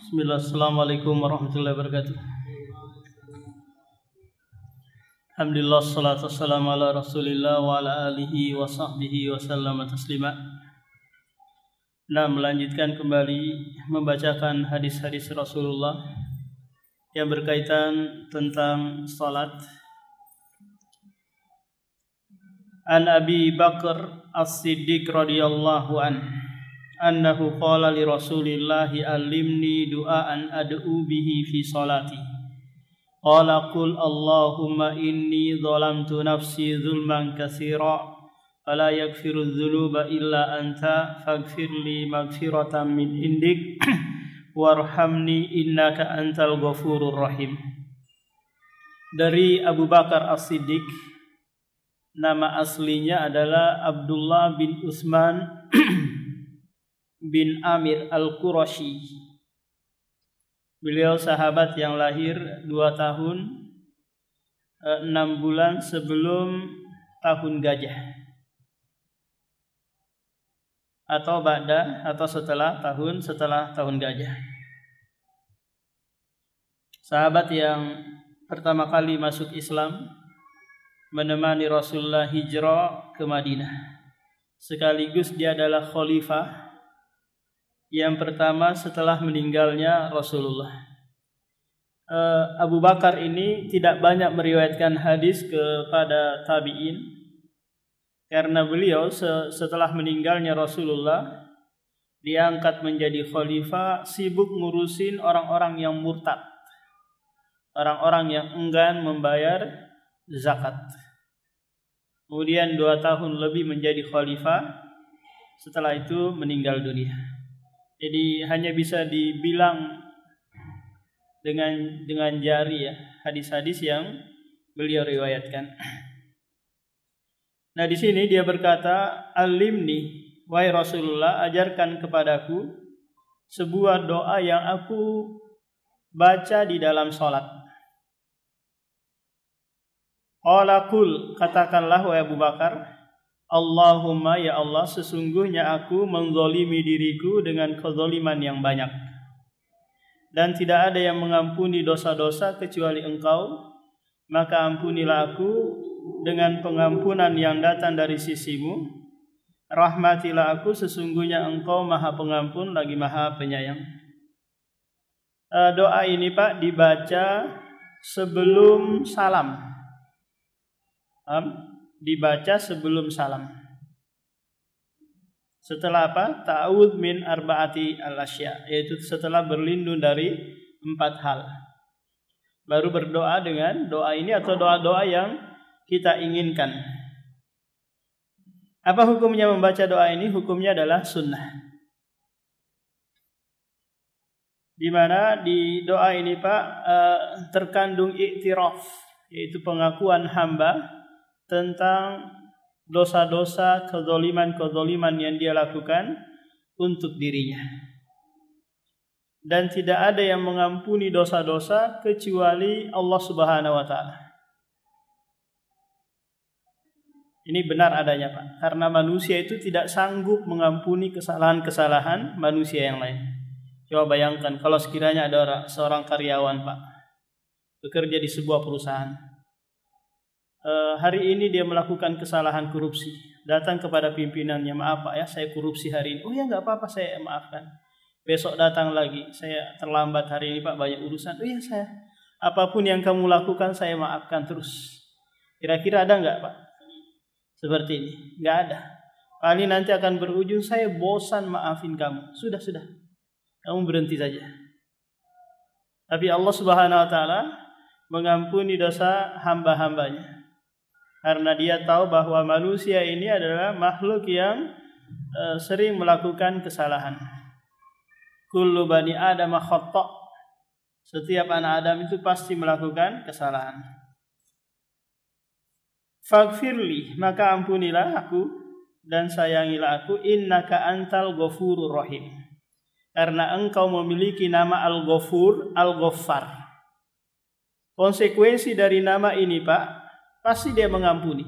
Bismillah, assalamualaikum warahmatullahi wabarakatuh. Alhamdulillah, salatu wassalamu ala rasulillah wa ala alihi wa sahbihi wa sallama taslima. Nah, melanjutkan kembali membacakan hadis-hadis Rasulullah yang berkaitan tentang salat. An Abi Bakar As-Siddiq radhiyallahu anhu qala li Rasulillahi allimni du'aan ad'u bihi fi salati. Qala qul Allahumma inni zalamtu nafsi zulman katsira fala yaghfiru dzunuba illa anta faghfirli maghfiratan min indik warhamni innaka antal ghafurur rahim. Dari Abu Bakar As-Siddiq, nama aslinya adalah Abdullah bin Utsman bin Amir Al-Qurashi. Beliau sahabat yang lahir 2 tahun 6 bulan sebelum tahun gajah, atau setelah tahun gajah. Sahabat yang pertama kali masuk Islam, menemani Rasulullah hijrah ke Madinah. Sekaligus dia adalah khalifah yang pertama setelah meninggalnya Rasulullah. Abu Bakar ini tidak banyak meriwayatkan hadis kepada tabi'in, karena beliau setelah meninggalnya Rasulullah diangkat menjadi khalifah, sibuk ngurusin orang-orang yang murtad, orang-orang yang enggan membayar zakat. Kemudian 2 tahun lebih menjadi khalifah, setelah itu meninggal dunia. Jadi hanya bisa dibilang dengan jari ya hadis-hadis yang beliau riwayatkan. Nah, di sini dia berkata, "Alimni, wahai Rasulullah, ajarkan kepadaku sebuah doa yang aku baca di dalam salat." Qala qul, katakanlah wahai Abu Bakar, Allahumma, ya Allah, sesungguhnya aku menzalimi diriku dengan kezaliman yang banyak, dan tidak ada yang mengampuni dosa-dosa kecuali Engkau, maka ampunilah aku dengan pengampunan yang datang dari sisimu. Rahmatilah aku, sesungguhnya Engkau Maha Pengampun lagi Maha Penyayang. Doa ini Pak dibaca sebelum salam. Dibaca sebelum salam. Setelah apa? Ta'awudz min arba'ati al-asya, yaitu setelah berlindung dari 4 hal. Baru berdoa dengan doa ini atau doa-doa yang kita inginkan. Apa hukumnya membaca doa ini? Hukumnya adalah sunnah. Di mana di doa ini Pak terkandung iktiraf, yaitu pengakuan hamba tentang dosa-dosa, kezaliman yang dia lakukan untuk dirinya. Dan tidak ada yang mengampuni dosa-dosa kecuali Allah Subhanahu wa taala. Ini benar adanya Pak, karena manusia itu tidak sanggup mengampuni kesalahan-kesalahan manusia yang lain. Coba bayangkan kalau sekiranya ada seorang karyawan Pak, bekerja di sebuah perusahaan. Hari ini dia melakukan kesalahan korupsi, datang kepada pimpinannya, maaf Pak ya, saya korupsi hari ini. Oh ya, nggak apa-apa, saya maafkan. Besok datang lagi, saya terlambat hari ini Pak, banyak urusan. Oh ya, saya apapun yang kamu lakukan saya maafkan terus. Kira-kira ada nggak Pak seperti ini? Nggak ada. Paling nanti akan berujung saya bosan maafin kamu. Sudah, kamu berhenti saja. Tapi Allah Subhanahu wa taala mengampuni dosa hamba-hambanya, karena dia tahu bahwa manusia ini adalah makhluk yang sering melakukan kesalahan. Kullu bani Adam khata'. Setiap anak Adam itu pasti melakukan kesalahan. Faghfirli, maka ampunilah aku dan sayangilah aku, innaka antal ghafurur rahim. Karena engkau memiliki nama Al-Ghafur, Al-Ghaffar. Konsekuensi dari nama ini Pak, pasti dia mengampuni.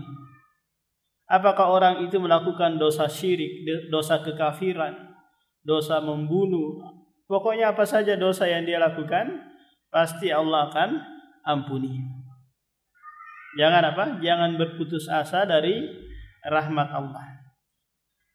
Apakah orang itu melakukan dosa syirik, dosa kekafiran, dosa membunuh, Pokoknya apa saja dosa yang dia lakukan, pasti Allah akan ampuni. Jangan berputus asa dari rahmat Allah.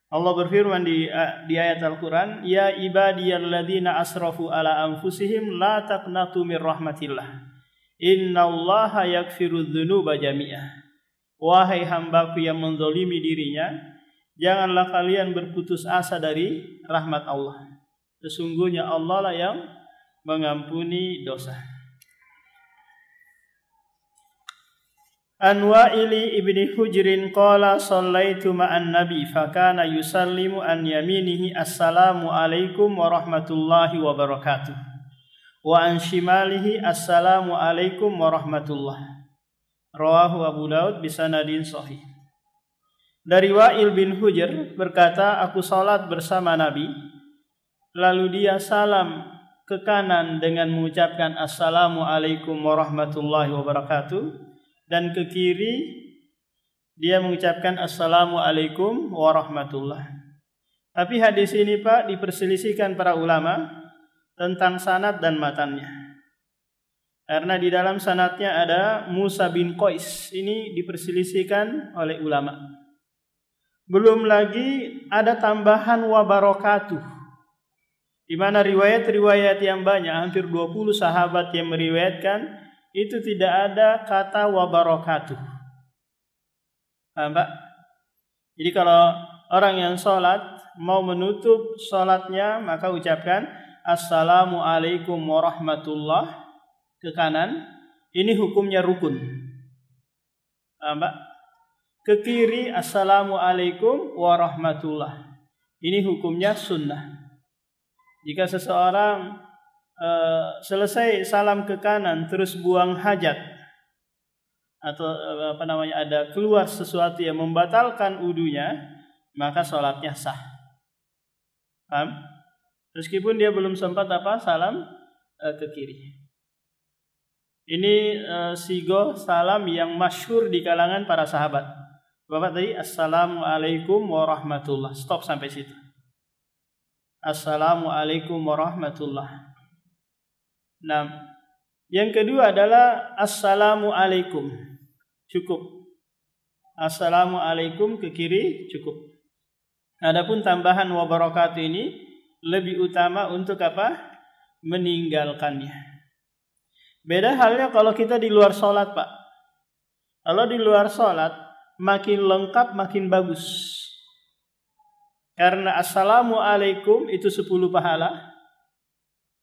Allah berfirman di ayat Al-Quran, Ya ibadiyalladzina asrafu ala anfusihim la taqnatu min rahmatillah. Innallaha yaghfiru dzunuba jami'ah. Wahai hambaku yang menzalimi dirinya, janganlah kalian berputus asa dari rahmat Allah. Sesungguhnya Allah lah yang mengampuni dosa. An Wa'ili ibni Hujrin qala sallaitu ma'an nabi fakana yusallimu an yaminihi assalamu alaikum warahmatullahi wabarakatuh wa an shimalihi assalamu alaikum warahmatullah. Rawahu Abu Daud bisanadin sahih. Dari Wa'il bin Hujr berkata, aku salat bersama Nabi, lalu dia salam ke kanan dengan mengucapkan assalamu alaikum warahmatullahi wabarakatuh, dan ke kiri dia mengucapkan assalamualaikum warahmatullah. Tapi hadis ini Pak diperselisihkan para ulama tentang sanad dan matannya. Karena di dalam sanadnya ada Musa bin Qais, ini diperselisihkan oleh ulama. Belum lagi ada tambahan wa barakatuh, di mana riwayat-riwayat yang banyak, hampir 20 sahabat yang meriwayatkan itu tidak ada kata wa barakatuh. Pak? Jadi kalau orang yang sholat mau menutup sholatnya, maka ucapkan assalamualaikum warahmatullah ke kanan. Ini hukumnya rukun. Pak? Ke kiri assalamualaikum warahmatullah. Ini hukumnya sunnah. Jika seseorang selesai salam ke kanan terus buang hajat atau ada keluar sesuatu yang membatalkan wudunya, maka sholatnya sah. Paham? Meskipun dia belum sempat salam ke kiri. Ini sigo salam yang masyhur di kalangan para sahabat. Bapak tadi assalamualaikum warahmatullah. Stop sampai situ. Assalamualaikum warahmatullah. Nah, yang kedua adalah assalamualaikum. Cukup. Assalamualaikum ke kiri cukup. Adapun tambahan wa barakatuh ini lebih utama untuk meninggalkannya. Beda halnya kalau kita di luar sholat, Pak. Kalau di luar sholat makin lengkap makin bagus. Karena assalamualaikum itu 10 pahala.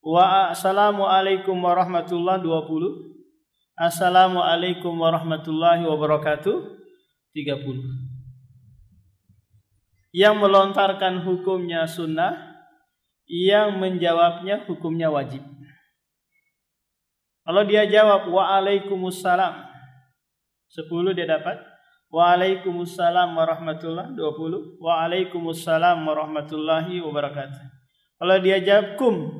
Wa assalamualaikum warahmatullahi 20. Assalamualaikum warahmatullahi wabarakatuh 30. Yang melontarkan hukumnya sunnah, yang menjawabnya hukumnya wajib. Kalau dia jawab waalaikumsalam 10 dia dapat. Waalaikumsalam warahmatullahi 20. Waalaikumsalam warahmatullahi wabarakatuh. Kalau dia jawab kum,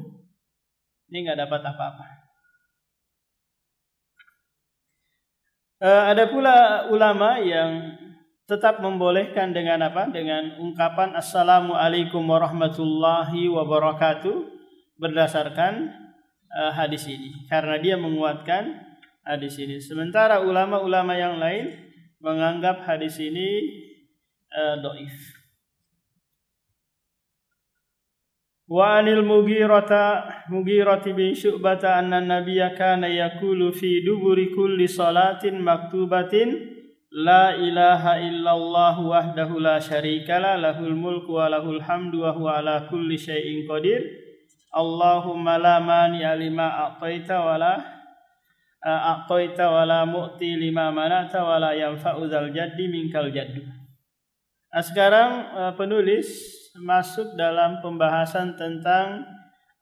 ini nggak dapat apa-apa. Ada pula ulama yang tetap membolehkan dengan dengan ungkapan assalamualaikum warahmatullahi wabarakatuh berdasarkan hadis ini, karena dia menguatkan hadis ini. Sementara ulama-ulama yang lain menganggap hadis ini dhaif. Wa anil Mughirah bin Syu'bah anna nabiyya kana yaqulu fi duburi kulli salatin maktubatin la ilaha illallah wahdahu la syarikalah lahul mulku wa lahul hamdu wa huwa ala kulli syai'in qadir. Allahumma la mani'a lima a'taita wa la mu'ti lima manata wa la yanfa'u dzal jaddi minkal jaddu. Sekarang penulis masuk dalam pembahasan tentang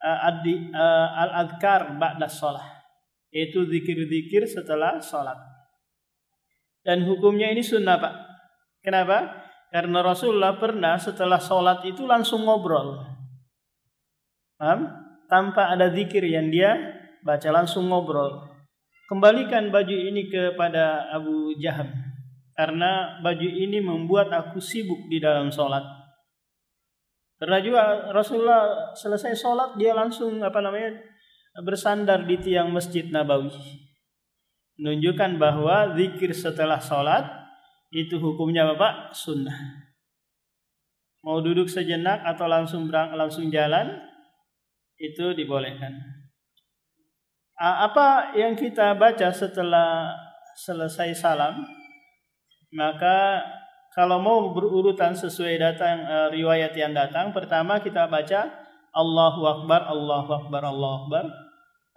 al-adhkar ba'da shalah, yaitu zikir-zikir setelah salat. Dan hukumnya ini sunnah, Pak. Kenapa? Karena Rasulullah pernah setelah salat itu langsung ngobrol. Paham? Tanpa ada zikir yang dia baca, langsung ngobrol. Kembalikan baju ini kepada Abu Jaham, karena baju ini membuat aku sibuk di dalam salat. Pernah juga Rasulullah selesai sholat dia langsung bersandar di tiang Masjid Nabawi, menunjukkan bahwa zikir setelah sholat itu hukumnya Bapak sunnah. Mau duduk sejenak atau langsung jalan itu dibolehkan. Apa yang kita baca setelah selesai salam, maka kalau mau berurutan sesuai riwayat yang datang, pertama kita baca Allahu Akbar, Allahu Akbar, Allahu Akbar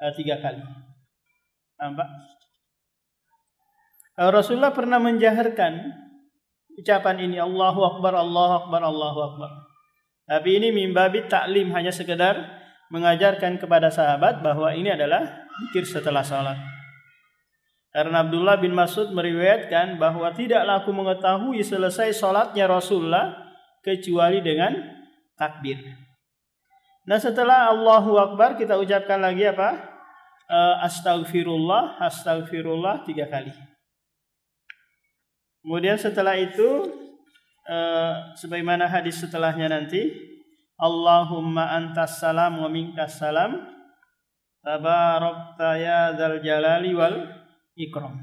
3 kali. Nampak? Rasulullah pernah menjaharkan ucapan ini Allahu Akbar, Allahu Akbar, Allahu Akbar. Tapi ini mimbabi taklim, hanya sekedar mengajarkan kepada sahabat bahwa ini adalah zikir setelah salat. Karena Abdullah bin Mas'ud meriwayatkan bahwa tidaklah aku mengetahui selesai salatnya Rasulullah kecuali dengan takbir. Nah, setelah Allahu Akbar kita ucapkan lagi apa? Astaghfirullah, astaghfirullah 3 kali. Kemudian setelah itu sebagaimana hadis setelahnya nanti, Allahumma antas salam wa minkas salam, tabarakta ya dzal jalali wal ikram.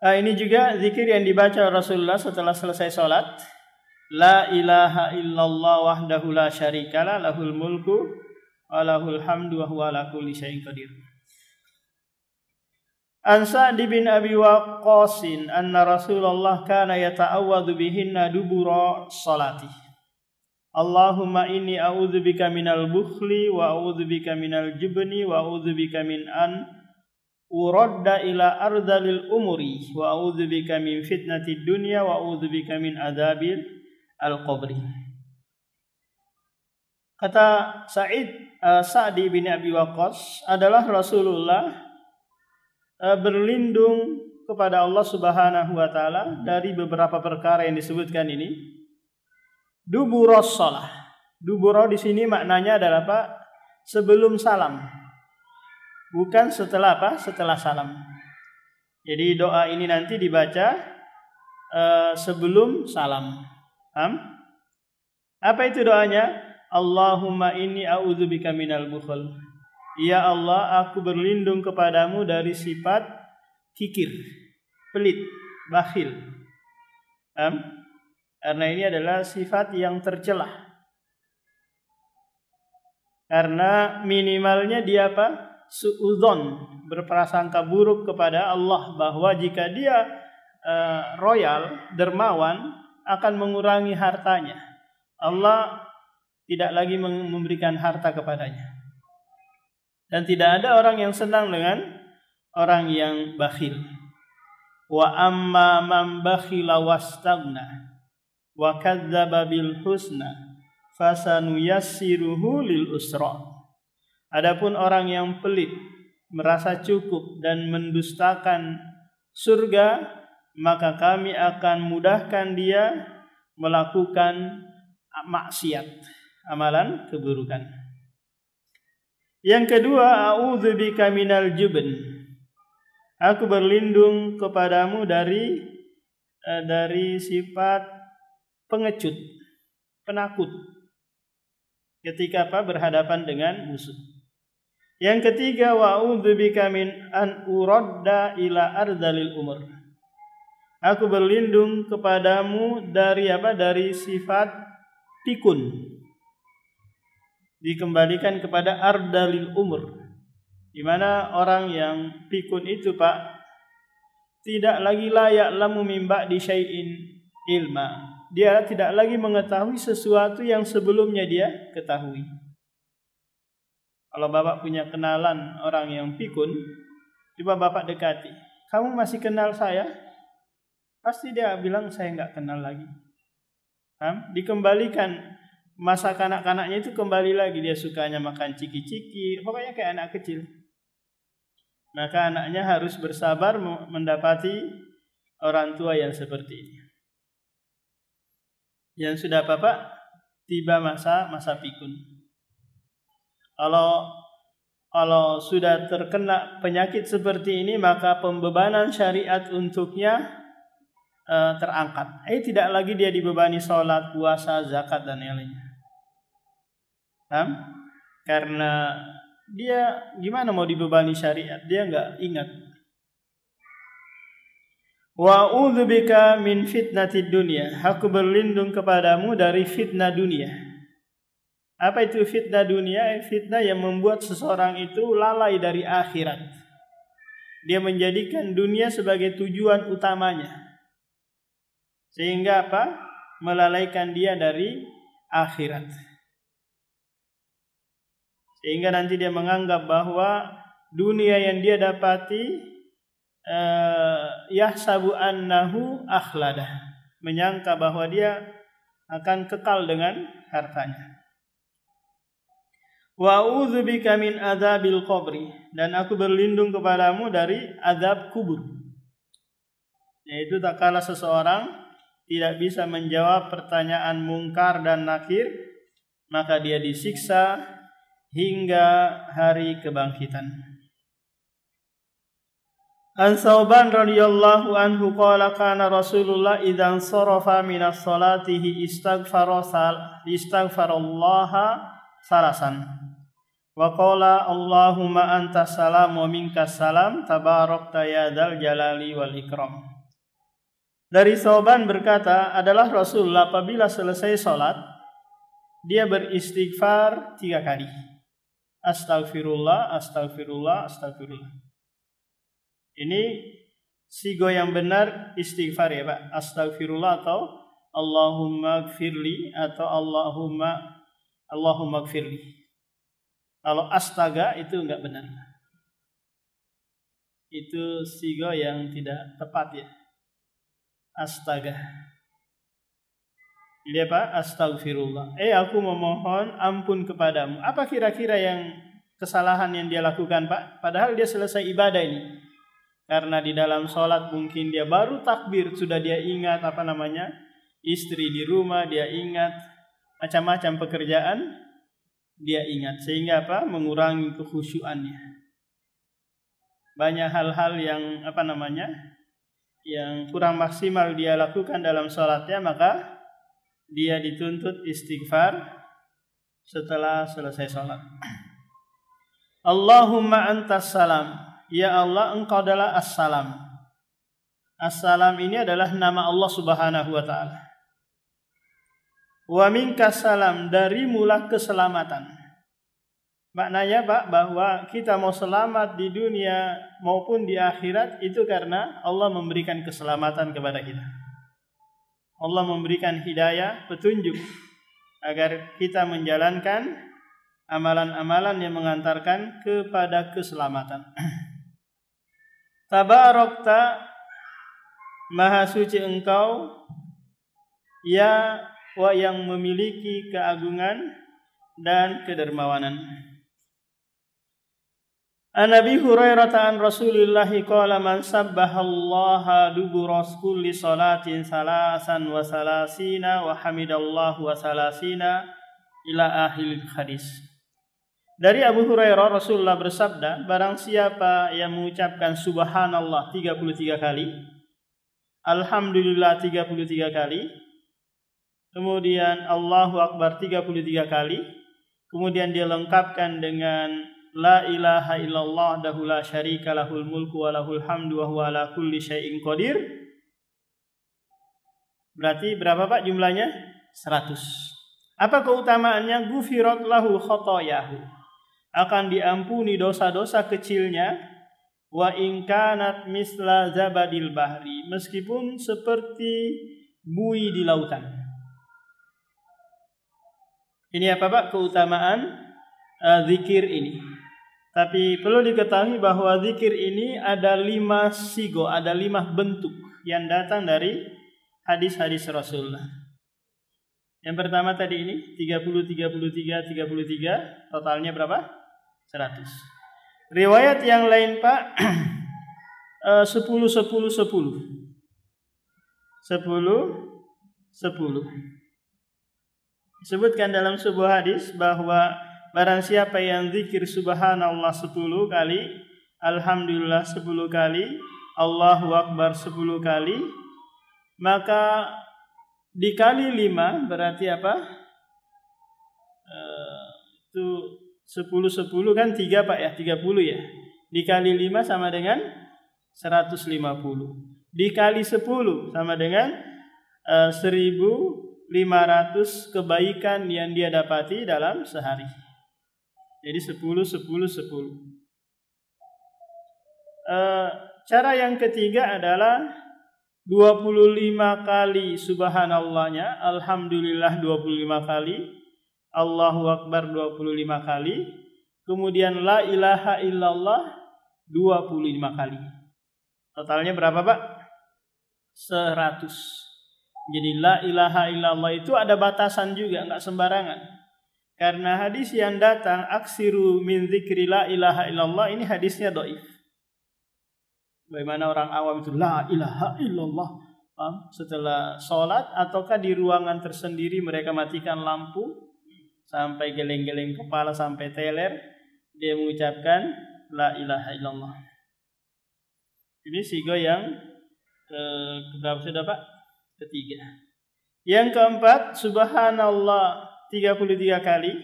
Ini juga zikir yang dibaca Rasulullah setelah selesai sholat. La ilaha illallah wahdahu la syarikalah, lahul mulku wa lahul hamdu wa huwa ala kulli syai'in qadir. An Sa'd bin Abi Waqqas anna Rasulullah kana yata'awwadhu bihinna dubura salati. Allahumma inni a'udzubika minal bukhli wa a'udzubika minal jubni wa a'udzubika min an uradda ila ardalil umuri wa a'udzubika min fitnatid dunya wa a'udzubika min adzabil al-qabri. Kata Sa'd bin Abi Waqqas adalah Rasulullah berlindung kepada Allah Subhanahu wa taala dari beberapa perkara yang disebutkan ini. Duburos shalah. Duburo di sini maknanya adalah apa? Sebelum salam. Bukan setelah apa? Setelah salam. Jadi doa ini nanti dibaca sebelum salam. Apa itu doanya? Allahumma inni a'udzubika minal bukhl. Ya Allah, aku berlindung kepadamu dari sifat kikir, pelit, bakhil. Karena ini adalah sifat yang tercelah. Karena minimalnya dia apa? Suudzon, berprasangka buruk kepada Allah bahwa jika dia royal, dermawan, akan mengurangi hartanya. Allah tidak lagi memberikan harta kepadanya. Dan tidak ada orang yang senang dengan orang yang bakhil. Wa amma man bakhila wastaghna wa kadzdzaba bil husna fasanuyassiruhu lil usra. Adapun orang yang pelit, merasa cukup dan mendustakan surga, maka kami akan mudahkan dia melakukan maksiat, amalan keburukan. Yang kedua, a'udzubika minal jubn. Aku berlindung kepadamu dari sifat pengecut, penakut ketika berhadapan dengan musuh. Yang ketiga, wa'udzubika min an uradda ila ardalil umur. Aku berlindung kepadamu dari dari sifat pikun, dikembalikan kepada ardalil umur, di mana orang yang pikun itu tidak lagi layak lamu mimba di syai'in ilma. Dia tidak lagi mengetahui sesuatu yang sebelumnya dia ketahui. Kalau Bapak punya kenalan orang yang pikun, coba Bapak dekati. Kamu masih kenal saya? Pasti dia bilang saya nggak kenal lagi. Dikembalikan masa kanak-kanaknya itu kembali lagi. Dia sukanya makan ciki-ciki, pokoknya kayak anak kecil. Maka anaknya harus bersabar mendapati orang tua yang seperti ini. Yang sudah Bapak tiba masa pikun. Kalau sudah terkena penyakit seperti ini, maka pembebanan syariat untuknya terangkat. Tidak lagi dia dibebani sholat, puasa, zakat dan lainnya. Paham? Karena dia gimana mau dibebani syariat? Dia nggak ingat. Wa a'udzubika min fitnatid dunya. Aku berlindung kepadamu dari fitnah dunia. Apa itu fitnah dunia? Fitnah yang membuat seseorang itu lalai dari akhirat. Dia menjadikan dunia sebagai tujuan utamanya. Sehingga apa? Melalaikan dia dari akhirat. Sehingga nanti dia menganggap bahwa dunia yang dia dapati yahsabu annahu akhladah, menyangka bahwa dia akan kekal dengan hartanya. Wa a'udzubika min adzabil qabri, dan aku berlindung kepadamu dari azab kubur. Yaitu tak kala seseorang tidak bisa menjawab pertanyaan mungkar dan nakir, maka dia disiksa hingga hari kebangkitan. An Thauban radhiyallahu anhu qala kana Rasulullah idzan sarafa minas salatihi istaghfarallaha salasan wa qala Allahumma antas salam wa minkas salam tabarakta ya dzal jalali wal ikram. Dari Thauban berkata, adalah Rasulullah apabila selesai salat dia beristighfar 3 kali. Astagfirullah, astagfirullah, astagfirullah. Ini sigo yang benar istighfar ya Pak. Astagfirullah atau Allahumma gfirli atau Allahumma gfirli. Kalau astaga itu enggak benar. Itu sigo yang tidak tepat ya. Astaga. Jadi apa? Astagfirullah. Aku memohon ampun kepadamu. Apa kira-kira yang kesalahan yang dia lakukan Pak? Padahal dia selesai ibadah ini. Karena di dalam sholat mungkin dia baru takbir, sudah dia ingat istri di rumah, dia ingat macam-macam pekerjaan, dia ingat. Sehingga apa? Mengurangi kekhusyuannya. Banyak hal-hal yang yang kurang maksimal dia lakukan dalam sholatnya, maka dia dituntut istighfar setelah selesai sholat. Allahumma antas salam. Ya Allah, engkau adalah as-salam. As-salam ini adalah nama Allah Subhanahu wa ta'ala. Wa minkas salam, darimulah keselamatan. Maknanya Pak, bahwa kita mau selamat di dunia maupun di akhirat itu karena Allah memberikan keselamatan kepada kita. Allah memberikan hidayah, petunjuk agar kita menjalankan amalan-amalan yang mengantarkan kepada keselamatan. Tabarakta, maha suci engkau, ya wa yang memiliki keagungan dan kedermawanan. An Abi Hurairah an Rasulillah qala man sabbahallaha dubura kulli salatin salasan wa salasina wa hamidallahu wa salasina ila akhir hadis. Dari Abu Hurairah Rasulullah bersabda, barang siapa yang mengucapkan subhanallah 33 kali, alhamdulillah 33 kali, kemudian Allahu Akbar 33 kali, kemudian dia lengkapkan dengan la ilaha illallah wahdahu la syarika lahul mulku wa lahul hamdu wa huwa ala kulli syai'in qadir. Berarti berapa Pak jumlahnya? 100. Apa keutamaannya? Gufirat lahu khotoyahu, akan diampuni dosa-dosa kecilnya, wa in kanat misla zabadil bahri, meskipun seperti buih di lautan. Ini apa Pak keutamaan zikir ini? Tapi perlu diketahui bahwa zikir ini ada 5 sigo, ada 5 bentuk yang datang dari hadis-hadis Rasulullah. Yang pertama tadi ini 30, 33, 33, totalnya berapa? 100. Riwayat yang lain Pak 10, 10, 10. 10, 10. Disebutkan dalam sebuah hadis bahwa barang siapa yang zikir subhanallah 10 kali, alhamdulillah 10 kali, Allahu Akbar 10 kali, maka dikali 5 berarti apa? Itu 10 kan 3 Pak ya, 30 ya. Dikali 5 sama dengan 150. Dikali 10 sama dengan 1.500 kebaikan yang dia dapati dalam sehari. Jadi 10, 10, 10. Cara yang ketiga adalah 25 kali subhanallahnya, alhamdulillah 25 kali, Allahu Akbar 25 kali, kemudian la ilaha illallah 25 kali. Totalnya berapa Pak? 100. Jadi la ilaha illallah itu ada batasan juga, enggak sembarangan. Karena hadis yang datang aksiru min dzikri la ilaha illallah ini hadisnya dhaif. Bagaimana orang awam itu la ilaha illallah setelah sholat ataukah di ruangan tersendiri mereka matikan lampu sampai geleng-geleng kepala sampai teler dia mengucapkan la ilaha illallah. Ini sigo yang keberapa sudah Pak? Ketiga. Yang keempat subhanallah 33 kali,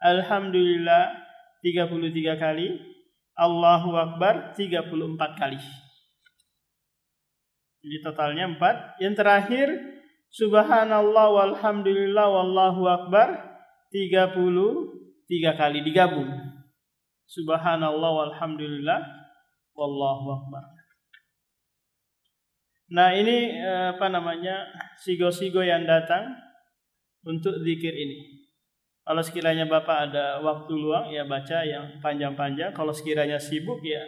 alhamdulillah 33 kali, Allahu Akbar 34 kali. Jadi totalnya 4. Yang terakhir subhanallah walhamdulillah wallahu akbar 33 kali digabung. Subhanallah walhamdulillah wallahu akbar. Nah, ini sigo-sigo yang datang untuk zikir ini. Kalau sekiranya Bapak ada waktu luang ya baca yang panjang-panjang. Kalau sekiranya sibuk ya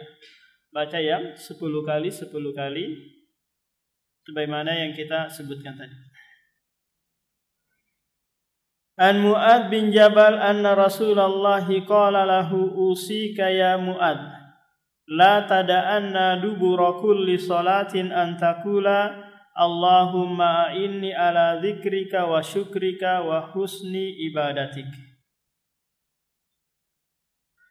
baca yang 10 kali 10 kali sebagaimana yang kita sebutkan tadi. An Mu'ad bin Jabal anna Rasulullah qala lahu usika ya Mu'ad la tada'anna dubura kulli salatin an taqula Allahumma inni ala dzikrika wa syukrika wa husni ibadatik.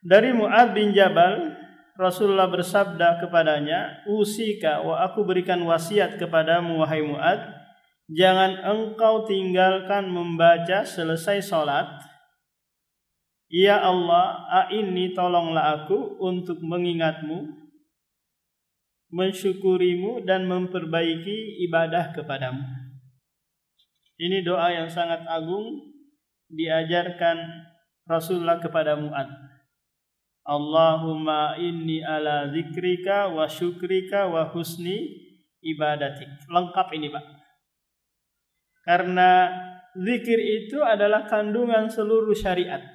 Dari Mu'ad bin Jabal, Rasulullah bersabda kepadanya, usika wa aku berikan wasiat kepadamu wahai Mu'ad, jangan engkau tinggalkan membaca selesai salat. Ya Allah, a'inni tolonglah aku untuk mengingatmu, mensyukurimu dan memperbaiki ibadah kepadamu. Ini doa yang sangat agung diajarkan Rasulullah kepada Mu'ad. Allahumma inni ala zikrika wa syukrika wa husni ibadatik. Lengkap ini Pak. Karena zikir itu adalah kandungan seluruh syariat.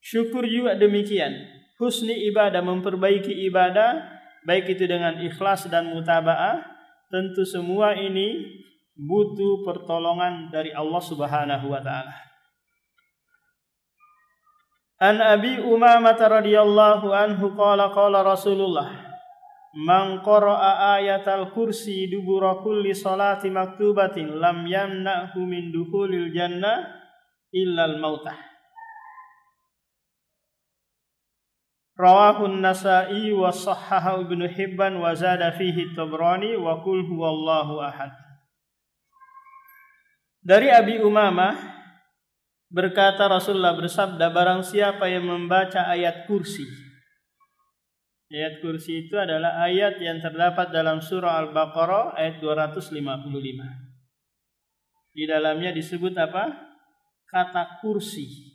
Syukur juga demikian. Husni ibadah, memperbaiki ibadah, baik itu dengan ikhlas dan mutaba'ah, tentu semua ini butuh pertolongan dari Allah Subhanahu wa taala. An Abi Umamah radhiyallahu anhu qala Rasulullah man qara'a ayatal kursi dubura kulli salati maktubatin lam yamna'hu min dukhulil jannah illal mautah. Rawahun Nasa'i wa sahhahu Ibnu Hibban wa zada fihi Tabrani wa qul huwallahu ahad. Dari Abi Umamah berkata Rasulullah bersabda, barang siapa yang membaca ayat kursi. Ayat kursi itu adalah ayat yang terdapat dalam surah Al-Baqarah ayat 255. Di dalamnya disebut apa? Kata kursi.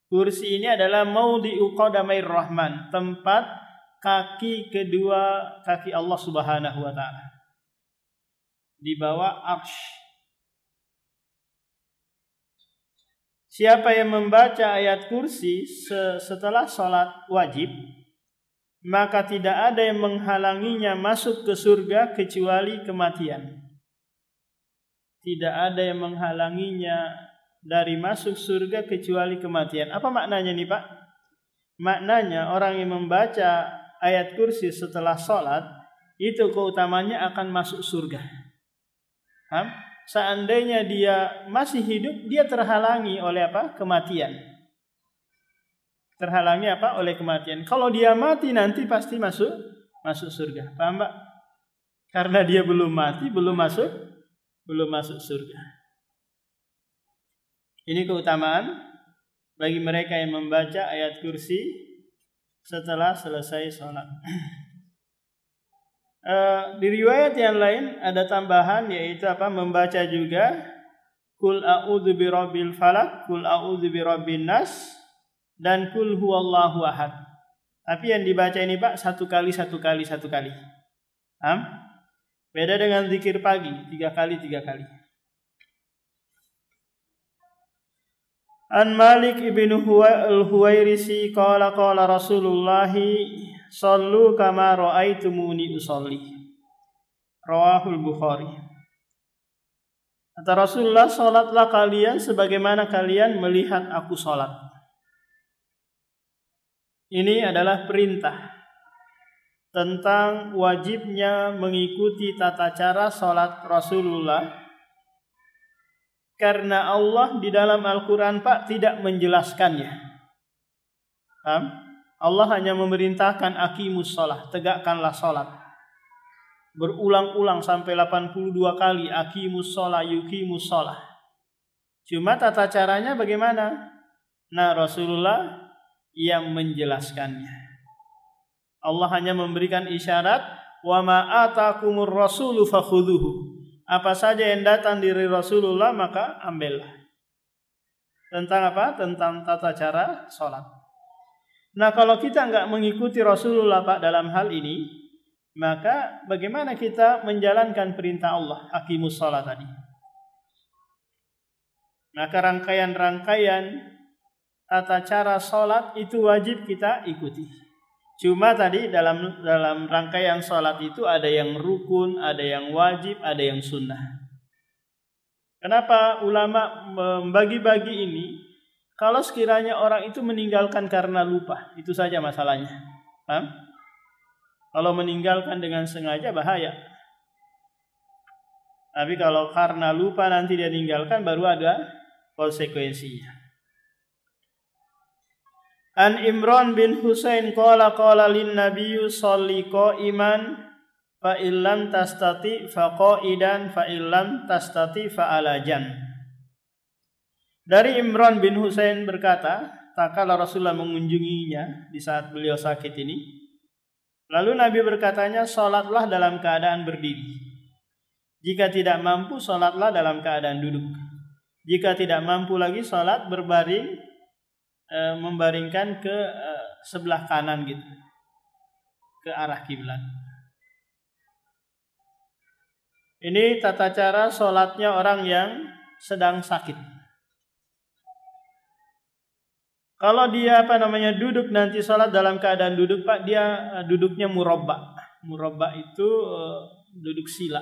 Kursi ini adalah maudhi'u qadamair rahman, tempat kaki kedua kaki Allah Subhanahu wa taala. Di bawah arsy. Siapa yang membaca ayat kursi setelah salat wajib, maka tidak ada yang menghalanginya masuk ke surga kecuali kematian. Tidak ada yang menghalanginya dari masuk surga kecuali kematian. Apa maknanya nih Pak? Maknanya orang yang membaca ayat kursi setelah sholat itu keutamanya akan masuk surga. Seandainya dia masih hidup, dia terhalangi oleh apa? Kematian. Terhalangi apa? Oleh kematian. Kalau dia mati nanti pasti masuk surga. Paham Pak? Karena dia belum mati, belum masuk surga. Ini keutamaan bagi mereka yang membaca ayat kursi setelah selesai sholat. Di riwayat yang lain ada tambahan, yaitu membaca juga Qul a'udzu birabbil falaq, Qul a'udzu birabbin nas, dan Qul huwallahu ahad. Tapi yang dibaca ini Pak satu kali. Beda dengan zikir pagi 3 kali. An Malik ibn al-Huwairisi qala Rasulullah sallu kama ra'aitumuni usolli. Rawahul Bukhari. Kata Rasulullah, salatlah kalian sebagaimana kalian melihat aku salat. Ini adalah perintah tentang wajibnya mengikuti tata cara salat Rasulullah. Karena Allah di dalam Al-Quran Pak tidak menjelaskannya. Allah hanya memerintahkan aqimus shalah, tegakkanlah salat. Berulang-ulang sampai 82 kali aqimus shalah, yuqimus shalah. Cuma tata caranya bagaimana? Nah, Rasulullah yang menjelaskannya. Allah hanya memberikan isyarat, wa ma atakumur rasulu fakhudhuhu. Apa saja yang datang dari Rasulullah maka ambillah. Tentang apa? Tentang tata cara sholat. Nah, kalau kita enggak mengikuti Rasulullah Pak dalam hal ini, maka bagaimana kita menjalankan perintah Allah aqimus shalah tadi? Maka rangkaian-rangkaian tata cara sholat itu wajib kita ikuti. Cuma tadi dalam rangkaian sholat itu ada yang rukun, ada yang wajib, ada yang sunnah. Kenapa ulama membagi-bagi ini? Kalau sekiranya orang itu meninggalkan karena lupa, itu saja masalahnya. Paham? Kalau meninggalkan dengan sengaja bahaya. Tapi kalau karena lupa nanti dia tinggalkan, baru ada konsekuensinya. An Imran bin Husain qala lin nabiyyu sholli qa'iman fa illam tastati fa qa'idan fa illam tastati fa alajan. Dari Imran bin Husain berkata, tatkala Rasulullah mengunjunginya di saat beliau sakit ini, lalu Nabi berkatanya, salatlah dalam keadaan berdiri. Jika tidak mampu, salatlah dalam keadaan duduk. Jika tidak mampu lagi, salat berbaring, membaringkan ke sebelah kanan gitu, ke arah kiblat. Ini tata cara sholatnya orang yang sedang sakit. Kalau dia duduk nanti sholat dalam keadaan duduk Pak, dia duduknya murabba. Murabba itu duduk sila.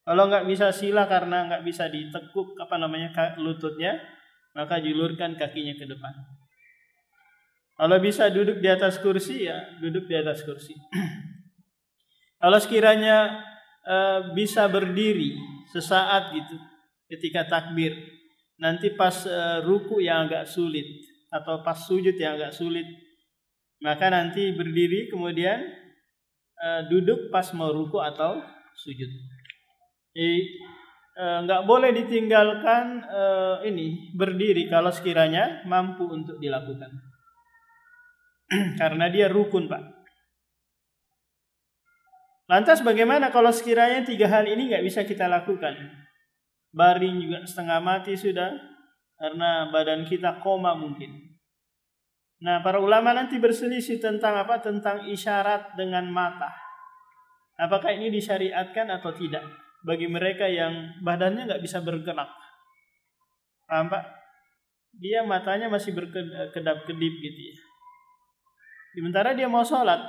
Kalau nggak bisa sila karena nggak bisa ditekuk lututnya, maka julurkan kakinya ke depan. Kalau bisa duduk di atas kursi, ya duduk di atas kursi. Kalau sekiranya bisa berdiri sesaat gitu ketika takbir, nanti pas ruku yang agak sulit atau pas sujud yang agak sulit, maka nanti berdiri kemudian duduk pas mau ruku atau sujud. Nggak boleh ditinggalkan berdiri kalau sekiranya mampu untuk dilakukan. Karena dia rukun Pak. Lantas bagaimana kalau sekiranya 3 hal ini nggak bisa kita lakukan? Baring juga setengah mati sudah, karena badan kita koma mungkin. Nah, para ulama nanti berselisih tentang tentang isyarat dengan mata. Apakah ini disyariatkan atau tidak? Bagi mereka yang badannya nggak bisa bergerak, paham Pak? Dia matanya masih berkedap-kedip gitu ya. Sementara dia mau sholat,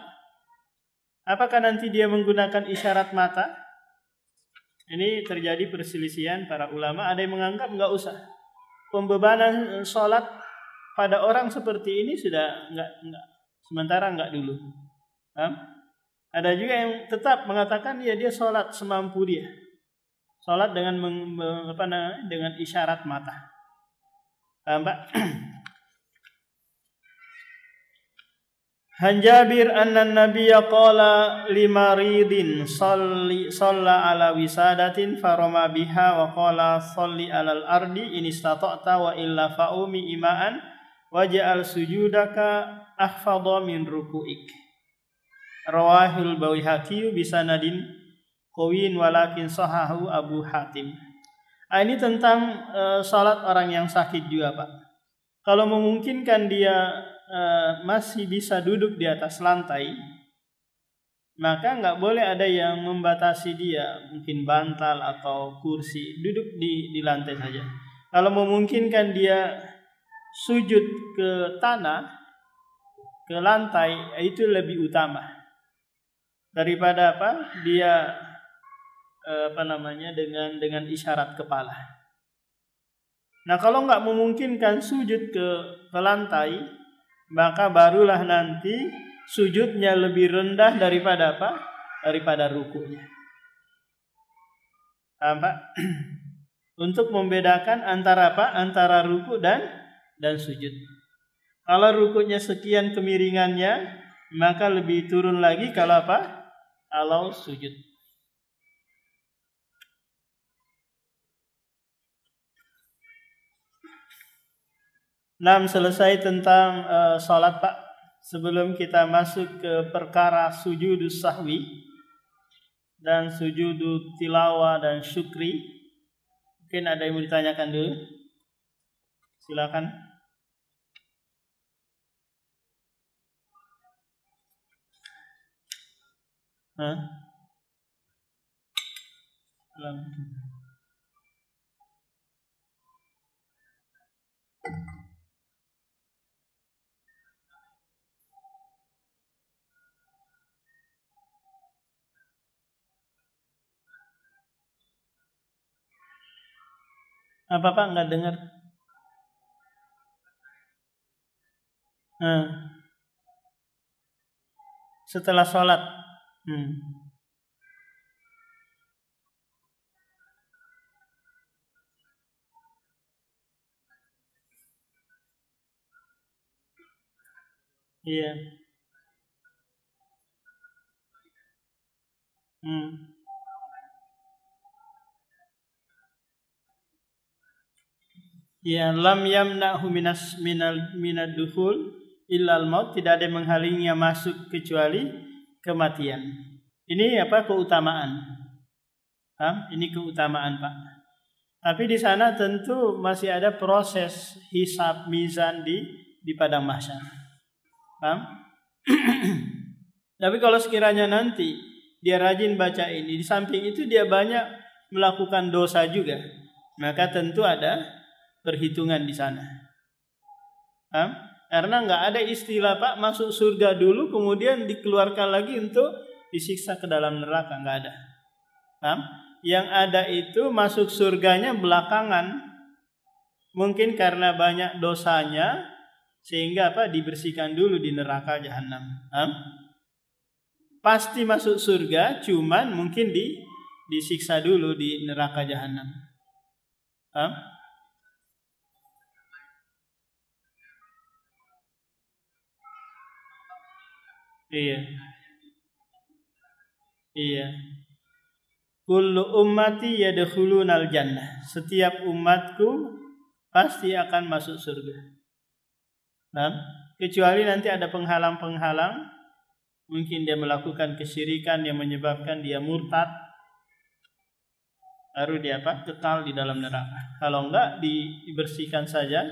apakah nanti dia menggunakan isyarat mata? Ini terjadi perselisihan para ulama. Ada yang menganggap nggak usah. Pembebanan sholat pada orang seperti ini sudah nggak. Sementara nggak dulu. Paham? Ada juga yang tetap mengatakan dia sholat semampu dia. Sholat dengan dengan isyarat mata. Paham Pak? Han Jabir anna nabiyya qala limaridin shalla ala wisadatin farama biha wa qala shalli alal ardi in istata'ta wa illa fa'umi ima'an waj'al sujudaka ahfadha min ruku'ik. Rawahul Baihaqi bisanadin qawin walakin sahahu Abu Hatim. Ini tentang salat orang yang sakit juga, Pak. Kalau memungkinkan dia masih bisa duduk di atas lantai, maka nggak boleh ada yang membatasi dia, mungkin bantal atau kursi, duduk di lantai saja. Kalau memungkinkan dia sujud ke tanah, ke lantai, itu lebih utama daripada apa? Dia dengan isyarat kepala. Nah, kalau nggak memungkinkan sujud ke lantai, maka barulah nanti sujudnya lebih rendah daripada apa? Daripada rukunya. Apa? Untuk membedakan antara apa? Antara ruku dan sujud. Kalau rukunya sekian kemiringannya, maka lebih turun lagi kalau apa? Kalau sujud. Selesai tentang salat, Pak. Sebelum kita masuk ke perkara sujudus sahwi dan sujudut tilawah dan syukri, mungkin ada yang mau ditanyakan dulu. Silakan. Apa Pak nggak dengar? Setelah sholat. Iya. Ya, lam yamna'hu minad dukhul illal maut, tidak ada yang menghalanginya masuk kecuali kematian. Ini apa? Keutamaan. Ini keutamaan, Pak. Tapi di sana tentu masih ada proses hisab mizan di padang mahsyar. Paham? Tapi kalau sekiranya nanti dia rajin baca ini, di samping itu dia banyak melakukan dosa juga, maka tentu ada perhitungan di sana. Karena nggak ada istilah Pak masuk surga dulu kemudian dikeluarkan lagi untuk disiksa ke dalam neraka, nggak ada. Yang ada itu masuk surganya belakangan, mungkin karena banyak dosanya sehingga apa dibersihkan dulu di neraka jahanam. Pasti masuk surga, cuman mungkin disiksa dulu di neraka jahanam. Iya. Kullu ummati yadkhulunal jannah. Setiap umatku pasti akan masuk surga. Kecuali nanti ada penghalang-penghalang, mungkin dia melakukan kesyirikan yang menyebabkan dia murtad, baru dia kekal di dalam neraka. Kalau enggak dibersihkan saja,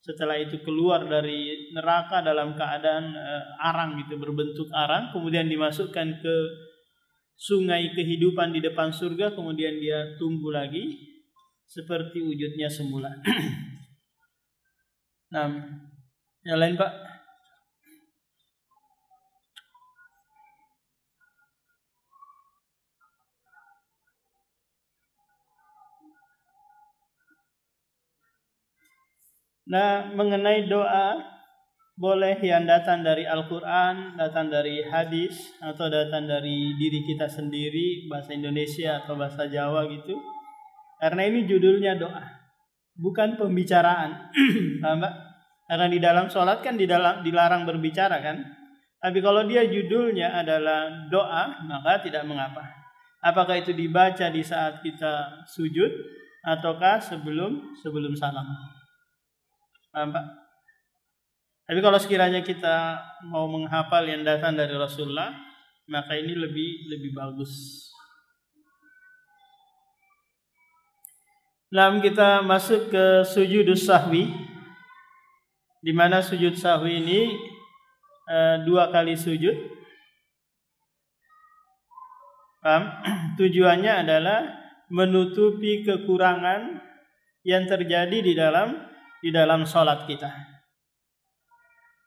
setelah itu keluar dari neraka dalam keadaan arang gitu, berbentuk arang, kemudian dimasukkan ke sungai kehidupan di depan surga, kemudian dia tumbuh lagi seperti wujudnya semula. Yang lain Pak? Mengenai doa, boleh yang datang dari Al-Quran, datang dari hadis, atau datang dari diri kita sendiri, bahasa Indonesia atau bahasa Jawa gitu. Karena ini judulnya doa, bukan pembicaraan. Paham Pak? Karena di dalam sholat kan dilarang berbicara kan. Tapi kalau dia judulnya adalah doa, maka tidak mengapa. Apakah itu dibaca di saat kita sujud ataukah sebelum salam? Paham, Pak? Tapi kalau sekiranya kita mau menghafal yang datang dari Rasulullah, maka ini lebih bagus. Lalu kita masuk ke sujudus sahwi, di mana sujud sahwi ini 2 kali sujud. Paham? Tujuannya adalah menutupi kekurangan yang terjadi di dalam sholat kita.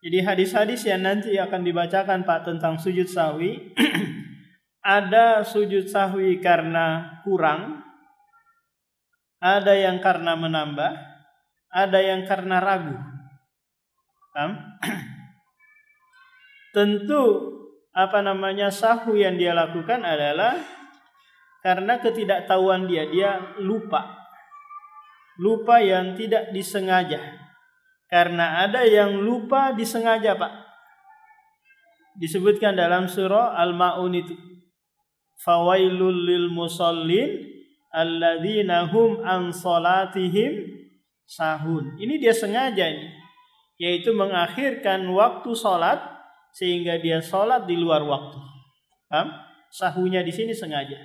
Jadi hadis-hadis yang nanti akan dibacakan Pak tentang sujud sahwi, ada sujud sahwi karena kurang, ada yang karena menambah, ada yang karena ragu. Tentu sahwi yang dia lakukan adalah karena ketidaktahuan dia lupa yang tidak disengaja. Karena ada yang lupa disengaja, Pak. Disebutkan dalam surah Al-Ma'un itu, fawailul lil musallin alladzina hum an salatihim sahun. Ini dia sengaja ini, yaitu mengakhirkan waktu sholat sehingga dia sholat di luar waktu. Paham? Sahunya di sini sengaja.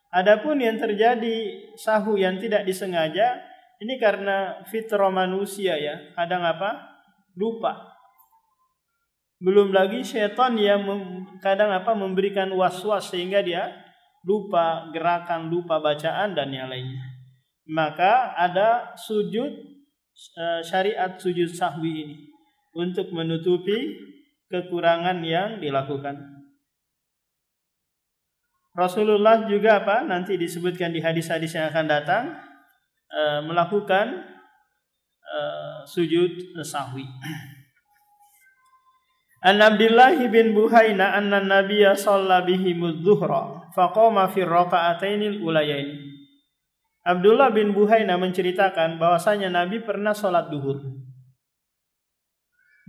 Adapun yang terjadi sahu yang tidak disengaja, ini karena fitrah manusia ya, kadang lupa. Belum lagi syaitan yang kadang memberikan was-was sehingga dia lupa gerakan, lupa bacaan dan yang lainnya. Maka ada syariat sujud sahwi ini untuk menutupi kekurangan yang dilakukan. Rasulullah juga nanti disebutkan di hadis-hadis yang akan datang melakukan sujud sahwi. An Abdullah bin Buhaina anna Nabiyya shalla bihimudz zuhra faqama fi raka'atainil ulayaini. Abdullah bin Buhaina menceritakan bahwasanya Nabi pernah sholat duhur.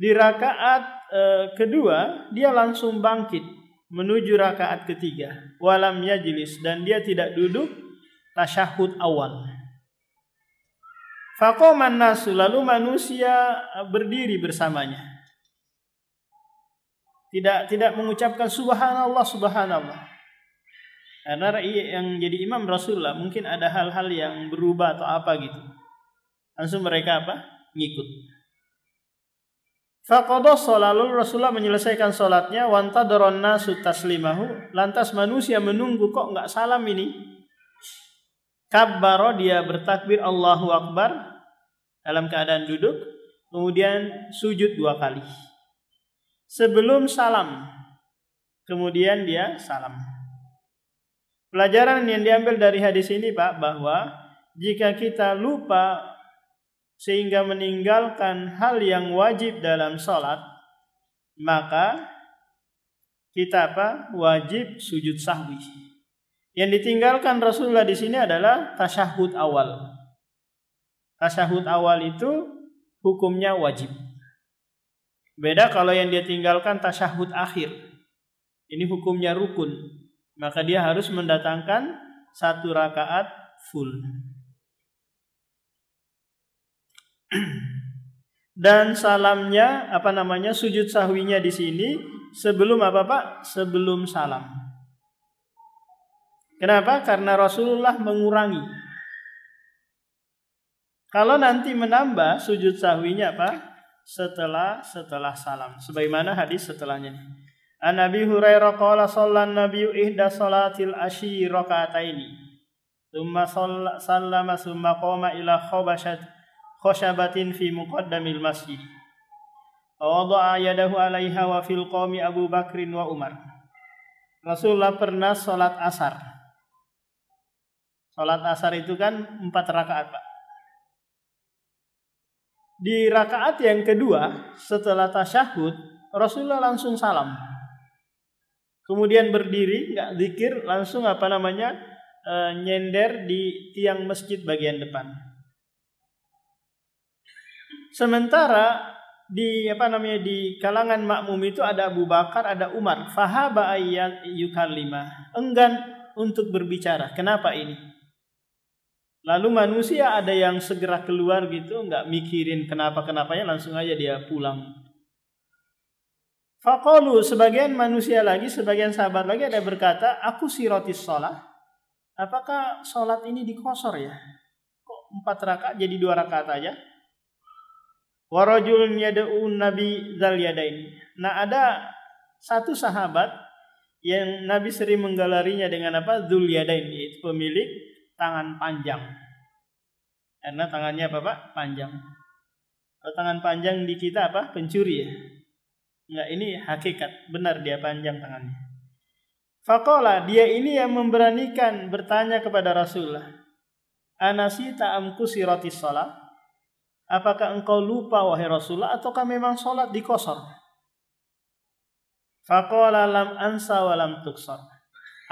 Di rakaat kedua dia langsung bangkit menuju rakaat ketiga. Walam yajlis, dan dia tidak duduk tasyahud awal. Faqaman nasu, lalu manusia berdiri bersamanya. Tidak mengucapkan subhanallah subhanallah. Karena yang jadi imam Rasulullah mungkin ada hal-hal yang berubah atau apa gitu. Langsung mereka ngikut. Faqadha sholatul, Rasulullah menyelesaikan sholatnya, wantadaron nasu taslimahu, lantas manusia menunggu kok enggak salam ini. Kabbaro, dia bertakbir Allahu Akbar dalam keadaan duduk, kemudian sujud 2 kali. Sebelum salam, kemudian dia salam. Pelajaran yang diambil dari hadis ini, Pak, bahwa jika kita lupa sehingga meninggalkan hal yang wajib dalam sholat, maka kita wajib sujud sahwi. Yang ditinggalkan Rasulullah di sini adalah tasyahud awal. Tasyahud awal itu hukumnya wajib. Beda kalau yang dia tinggalkan tasyahud akhir. Ini hukumnya rukun. Maka dia harus mendatangkan 1 rakaat full. Dan salamnya sujud sahwinya di sini sebelum sebelum salam. Kenapa? Karena Rasulullah mengurangi. Kalau nanti menambah sujud sahwinya setelah salam, sebagaimana hadis setelahnya. An Abi Hurairah qala shallan nabiyyu ihda salatil asyi raka'ataini thumma sallama thumma qama ila khoshabatin fi muqaddamil masjid. Wada'a yadahu 'alaiha wa fil qawmi Abu Bakrin wa Umar. Rasulullah pernah salat asar. Salat asar itu kan 4 rakaat, Pak. Di rakaat yang kedua setelah tasyahud, Rasulullah langsung salam. Kemudian berdiri, enggak zikir, langsung nyender di tiang masjid bagian depan. Sementara di kalangan makmum itu ada Abu Bakar, ada Umar. Fahaba ayyat yukallima, enggan untuk berbicara. Kenapa ini? Lalu manusia ada yang segera keluar gitu, enggak mikirin kenapa-kenapanya, langsung aja dia pulang. Faqalu, sebagian manusia lagi, sebagian sahabat lagi ada berkata, aku sirotis sholat. Apakah sholat ini dikosor ya? Kok 4 rakaat jadi 2 rakaat aja? Warajulun yad'un Nabi Dzal Yadain. Nah, ada satu sahabat yang Nabi sering menggelarinya dengan apa? Dzul Yadain, yaitu pemilik tangan panjang. Karena tangannya apa, Pak? Panjang. Kalau tangan panjang di kita apa? Pencuri ya. Enggak, ini hakikat, benar dia panjang tangannya. Faqala, dia ini yang memberanikan bertanya kepada Rasulullah. Anasita am kusiratis shalah? Apakah engkau lupa wahai Rasulullah ataukah memang salat dikosor? Faqala lam ansa wa lam tuksar.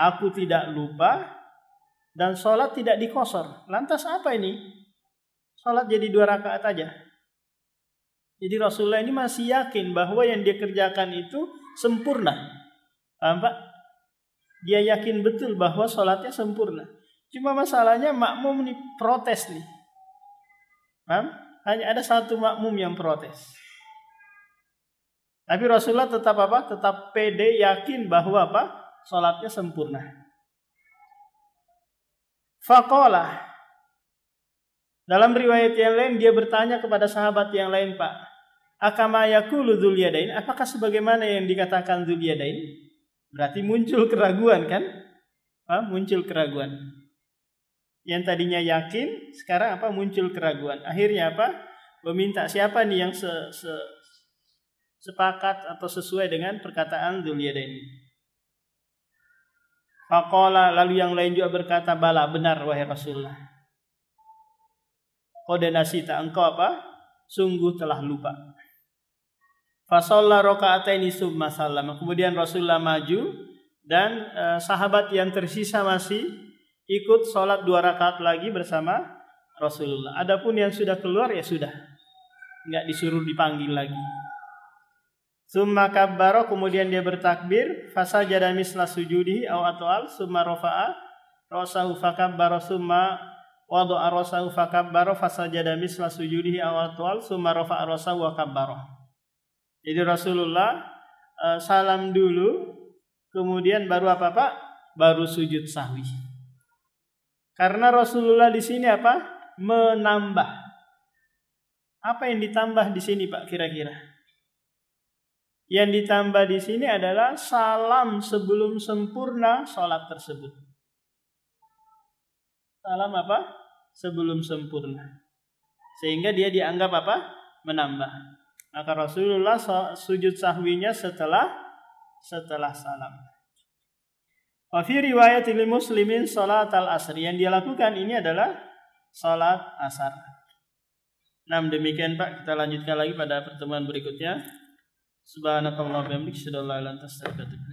Aku tidak lupa dan salat tidak dikosor. Lantas apa ini? Salat jadi 2 rakaat aja. Jadi Rasulullah ini masih yakin bahwa yang dia kerjakan itu sempurna. Paham Pak? Dia yakin betul bahwa salatnya sempurna. Cuma masalahnya makmum ini protes nih. Paham? Hanya ada satu makmum yang protes. Tapi Rasulullah tetap apa? Tetap pede, yakin bahwa apa? Salatnya sempurna. Faqala. Dalam riwayat yang lain dia bertanya kepada sahabat yang lain, Pak, akama yaqulu Dzul Yadain? Apakah sebagaimana yang dikatakan Dzul Yadain? Berarti muncul keraguan kan? Muncul keraguan. Yang tadinya yakin, sekarang apa? Muncul keraguan. Akhirnya apa? Meminta siapa nih yang sepakat atau sesuai dengan perkataan Dzul Yadain. Faqala, lalu yang lain juga berkata, bala, benar wahai Rasulullah. Qad nasita, engkau apa? Sungguh telah lupa. Fa shalla raka'ataini tsumma sallama. Kemudian Rasulullah maju dan sahabat yang tersisa masih ikut sholat 2 rakaat lagi bersama Rasulullah. Adapun yang sudah keluar ya sudah, enggak disuruh dipanggil lagi. Summa kabbara, kemudian dia bertakbir, fasajada misla sujudihi aw atwal, summa rafa'a rasahu fakabbara, summa wada'a rasahu fakabbara, fasajada misla sujudihi aw atwal, summa rafa'a rasahu wa kabbara. Jadi Rasulullah salam dulu, kemudian baru apa Pak? Baru sujud sahwi. Karena Rasulullah di sini apa? Menambah. Apa yang ditambah di sini Pak kira-kira? Yang ditambah di sini adalah salam sebelum sempurna sholat tersebut. Salam apa? Sebelum sempurna. Sehingga dia dianggap apa? Menambah. Maka Rasulullah sujud sahwinya setelah salam. Wa fi riwayatil muslimin salat al-asr, yang dia lakukan ini adalah salat asar. Nah, demikian Pak, kita lanjutkan lagi pada pertemuan berikutnya. Subhanakallahumma wa bihamdika asyhadu an la ilaha illa anta astaghfiruka wa atubu ilaik.